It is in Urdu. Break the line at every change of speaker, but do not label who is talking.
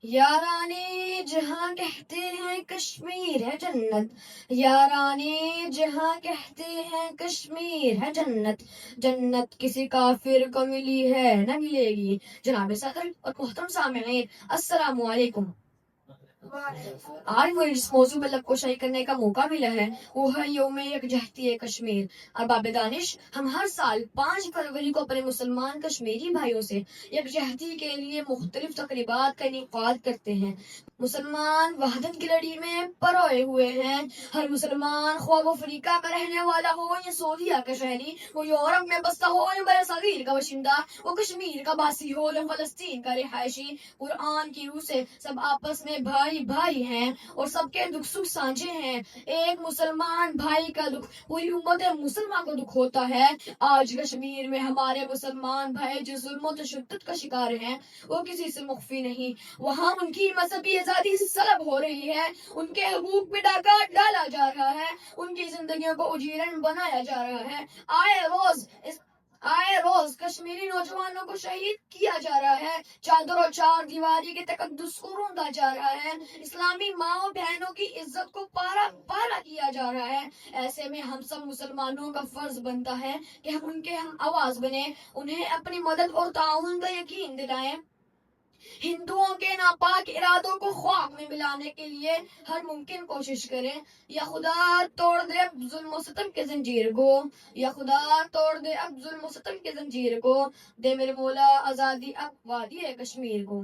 یارانے جہاں کہتے ہیں کشمیر ہے جنت، یارانے جہاں کہتے ہیں کشمیر ہے جنت، جنت کسی کافر کو ملی ہے نہ ملے گی۔ جناب صدر اور محترم سامعین، السلام علیکم۔ آج مجھے جس موضوع میں لبکشائی کرنے کا موقع ملا ہے وہ ہے یوم یکجہتی کشمیر۔ ارباب دانش، ہم ہر سال 5 فروری کو اپنے مسلمان کشمیری بھائیوں سے یکجہتی کے لیے مختلف تقریبات کا انعقاد کرتے ہیں۔ مسلمان وحدت کی لڑی میں پروئے ہوئے ہیں۔ ہر مسلمان خواہ وہ افریقہ میں رہنے والا ہو یا سعودیہ کا شہری، وہ یورپ میں بستا ہو یا بر صغیر کا باشندہ، وہ کشمیر کا باسی ہو یا فلسطین کا رہائشی، قرآن کی روح سے سب آپس میں بھائی بھائی ہیں اور سب کے دکھ سکھ سانجھے ہیں۔ ایک مسلمان بھائی کا دکھ پوری امت مسلمان کو دکھ ہوتا ہے۔ آج کشمیر میں ہمارے مسلمان بھائی جو ظلم و تشدد کا شکار ہیں وہ کسی سے مخفی نہیں۔ وہاں ان کی مذہبی آزادی سلب ہو رہی ہے، ان کے حقوق پہ ڈاکہ ڈالا جا رہا ہے، ان کی زندگیوں کو اجیرن بنایا جا رہا ہے۔ آئے روز کشمیری نوجوانوں کو شہید کیا جا رہا ہے، چادر اور چار دیواری کے تقدس کو روندا جا رہا ہے، اسلامی ماں بہنوں کی عزت کو پارا پارا کیا جا رہا ہے۔ ایسے میں ہم سب مسلمانوں کا فرض بنتا ہے کہ ہم ان کے ہم آواز بنیں، انہیں اپنی مدد اور تعاون کا یقین دلائیں۔ ہندوؤں کے ناپاک ارادوں کو خاک میں ملانے کے لیے ہر ممکن کوشش کریں۔ یا خدا توڑ دے اب ظلم و ستم کے زنجیر کو، یا خدا توڑ دے اب ظلم و ستم کے زنجیر کو، دے میرے مولا آزادی اب وادی کشمیر کو۔